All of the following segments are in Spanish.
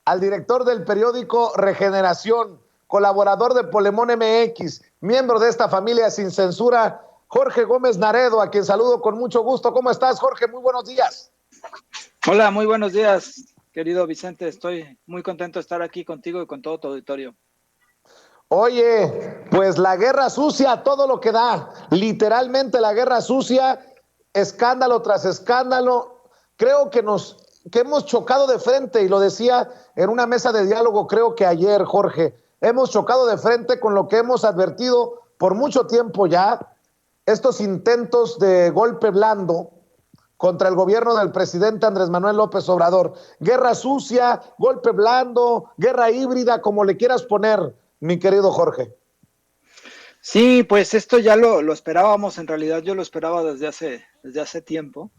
al director del periódico Regeneración, colaborador de Polemón MX, miembro de esta familia sin censura, Jorge Gómez Naredo, a quien saludo con mucho gusto. ¿Cómo estás, Jorge? Muy buenos días. Hola, muy buenos días, querido Vicente. Estoy muy contento de estar aquí contigo y con todo tu auditorio. Oye, pues la guerra sucia, todo lo que da, literalmente la guerra sucia, escándalo tras escándalo. Creo que hemos chocado de frente, y lo decía en una mesa de diálogo, creo que ayer, Jorge, hemos chocado de frente con lo que hemos advertido por mucho tiempo ya, estos intentos de golpe blando contra el gobierno del presidente Andrés Manuel López Obrador. Guerra sucia, golpe blando, guerra híbrida, como le quieras poner, mi querido Jorge. Sí, pues esto ya lo esperábamos, en realidad yo lo esperaba desde hace tiempo,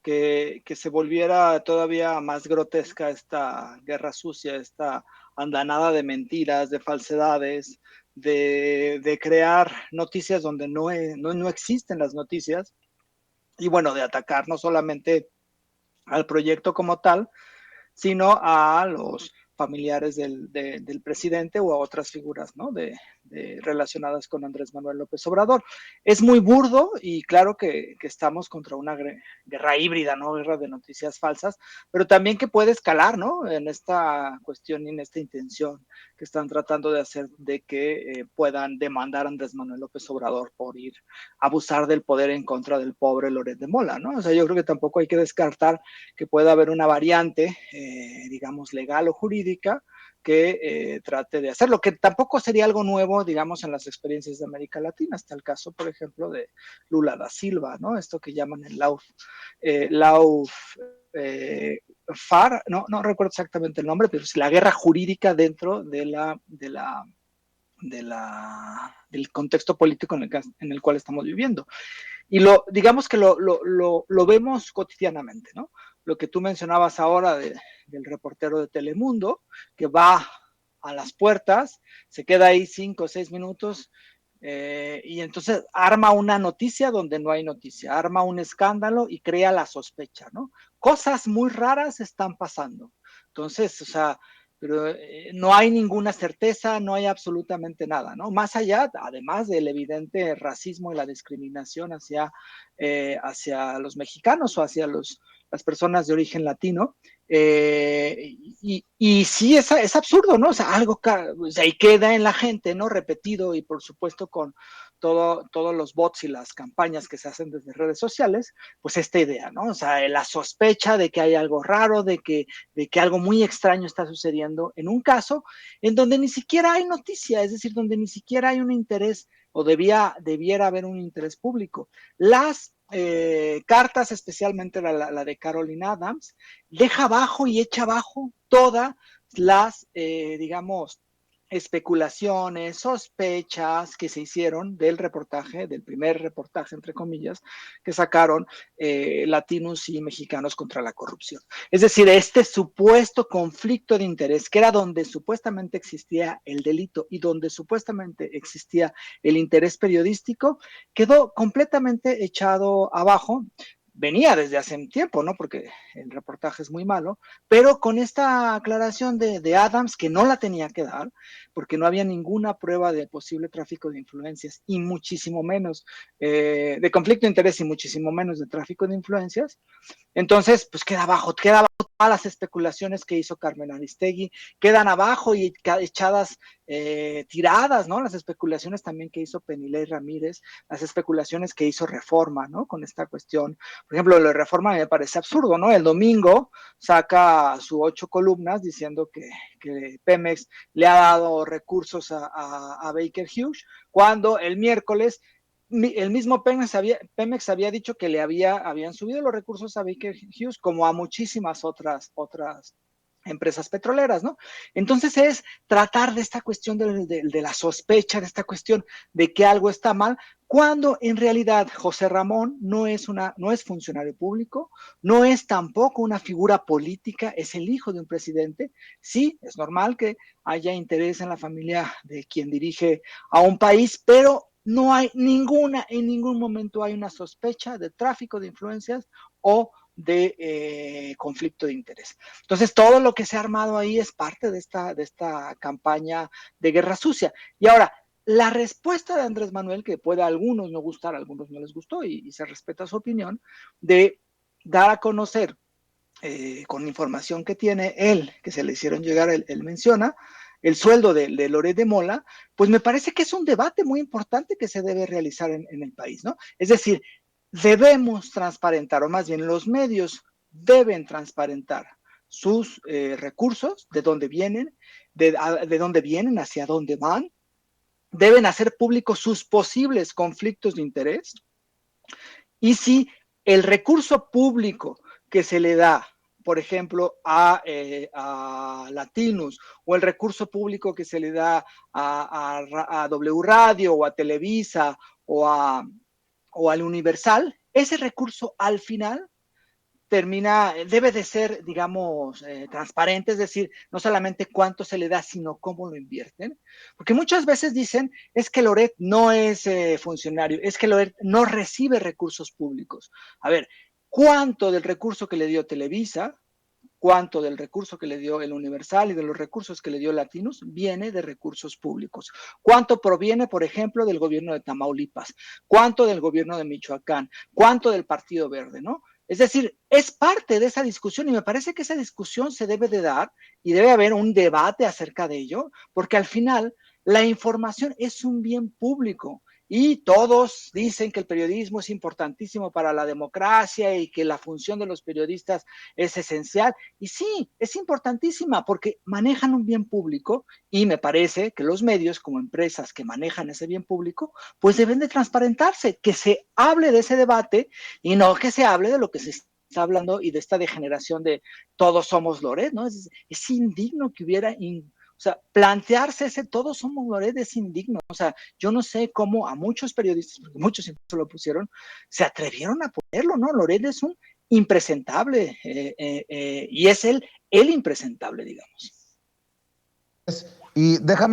que se volviera todavía más grotesca esta guerra sucia, esta andanada de mentiras, de falsedades, de crear noticias donde no existen las noticias, y bueno, de atacar no solamente al proyecto como tal, sino a los familiares del presidente o a otras figuras, ¿no? Relacionadas con Andrés Manuel López Obrador. Es muy burdo y claro que estamos contra una guerra híbrida, ¿no? Guerra de noticias falsas, pero también que puede escalar, ¿no? En esta cuestión y en esta intención que están tratando de hacer de que puedan demandar a Andrés Manuel López Obrador por ir a abusar del poder en contra del pobre Loret de Mola, ¿no? O sea, yo creo que tampoco hay que descartar que pueda haber una variante, digamos, legal o jurídica que trate de hacerlo, que tampoco sería algo nuevo, digamos, en las experiencias de América Latina. Está el caso, por ejemplo, de Lula da Silva, ¿no? Esto que llaman el FAR, no recuerdo exactamente el nombre, pero es la guerra jurídica dentro del contexto político en el cual estamos viviendo. Y digamos que lo vemos cotidianamente, ¿no? Lo que tú mencionabas ahora del reportero de Telemundo, que va a las puertas, se queda ahí 5 o 6 minutos, y entonces arma una noticia donde no hay noticia, arma un escándalo y crea la sospecha, ¿no? Cosas muy raras están pasando. Entonces, o sea, pero no hay ninguna certeza, no hay absolutamente nada, ¿no? Más allá, además del evidente racismo y la discriminación hacia los mexicanos o hacia las personas de origen latino, y sí, es absurdo, ¿no? O sea, algo o sea, y queda en la gente, ¿no? Repetido y por supuesto con todos los bots y las campañas que se hacen desde redes sociales, pues esta idea, ¿no? O sea, la sospecha de que hay algo raro, de que algo muy extraño está sucediendo en un caso en donde ni siquiera hay noticia, es decir, donde ni siquiera hay un interés o debiera haber un interés público. Las cartas, especialmente la de Carolina Adams, deja abajo y echa abajo todas las, digamos, especulaciones, sospechas que se hicieron del reportaje, del primer reportaje, entre comillas, que sacaron latinos y mexicanos contra la corrupción. Es decir, este supuesto conflicto de interés, que era donde supuestamente existía el delito y donde supuestamente existía el interés periodístico, quedó completamente echado abajo. Venía desde hace un tiempo, ¿no? Porque el reportaje es muy malo, pero con esta aclaración de Adams, que no la tenía que dar, porque no había ninguna prueba de posible tráfico de influencias y muchísimo menos de conflicto de interés y muchísimo menos de tráfico de influencias, entonces, pues queda abajo todas las especulaciones que hizo Carmen Aristegui, quedan abajo y echadas, tiradas, ¿no? Las especulaciones también que hizo Penilei Ramírez, las especulaciones que hizo Reforma, ¿no? Con esta cuestión. Por ejemplo, lo de Reforma me parece absurdo, ¿no? El domingo saca sus 8 columnas diciendo que Pemex le ha dado recursos a Baker Hughes, cuando el miércoles el mismo Pemex había dicho que habían subido los recursos a Baker Hughes como a muchísimas otras empresas petroleras, ¿no? Entonces es tratar de esta cuestión de la sospecha, de esta cuestión de que algo está mal, cuando en realidad José Ramón no es funcionario público, no es tampoco una figura política, es el hijo de un presidente. Sí, es normal que haya interés en la familia de quien dirige a un país, pero no hay en ningún momento hay una sospecha de tráfico de influencias o de conflicto de interés. Entonces, todo lo que se ha armado ahí es parte de esta campaña de guerra sucia. Y ahora, la respuesta de Andrés Manuel, que puede a algunos no gustar, a algunos no les gustó, y se respeta su opinión, de dar a conocer con información que tiene él, que se le hicieron llegar, él menciona, el sueldo de Loret de Mola, pues me parece que es un debate muy importante que se debe realizar en el país, ¿no? Es decir, debemos transparentar, o más bien los medios deben transparentar sus recursos, de dónde vienen, de dónde vienen, hacia dónde van, deben hacer públicos sus posibles conflictos de interés, y si el recurso público que se le da, por ejemplo, a Latinos, o el recurso público que se le da a W Radio, o a Televisa, o al Universal, ese recurso al final debe de ser, digamos, transparente, es decir, no solamente cuánto se le da, sino cómo lo invierten. Porque muchas veces dicen, es que Loret no es funcionario, es que Loret no recibe recursos públicos. A ver, ¿cuánto del recurso que le dio Televisa, cuánto del recurso que le dio el Universal y de los recursos que le dio Latinos viene de recursos públicos? ¿Cuánto proviene, por ejemplo, del gobierno de Tamaulipas? ¿Cuánto del gobierno de Michoacán? ¿Cuánto del Partido Verde, no? Es decir, es parte de esa discusión, y me parece que esa discusión se debe de dar y debe haber un debate acerca de ello, porque al final la información es un bien público. Y todos dicen que el periodismo es importantísimo para la democracia y que la función de los periodistas es esencial. Y sí, es importantísima porque manejan un bien público, y me parece que los medios, como empresas que manejan ese bien público, pues deben de transparentarse, que se hable de ese debate y no que se hable de lo que se está hablando y de esta degeneración de todos somos Loret, ¿no? Es indigno que hubiera... O sea, plantearse ese todos somos Loret es indigno. O sea, yo no sé cómo a muchos periodistas, porque muchos incluso lo pusieron, se atrevieron a ponerlo, ¿no? Loret es un impresentable y es el impresentable, digamos. Y déjame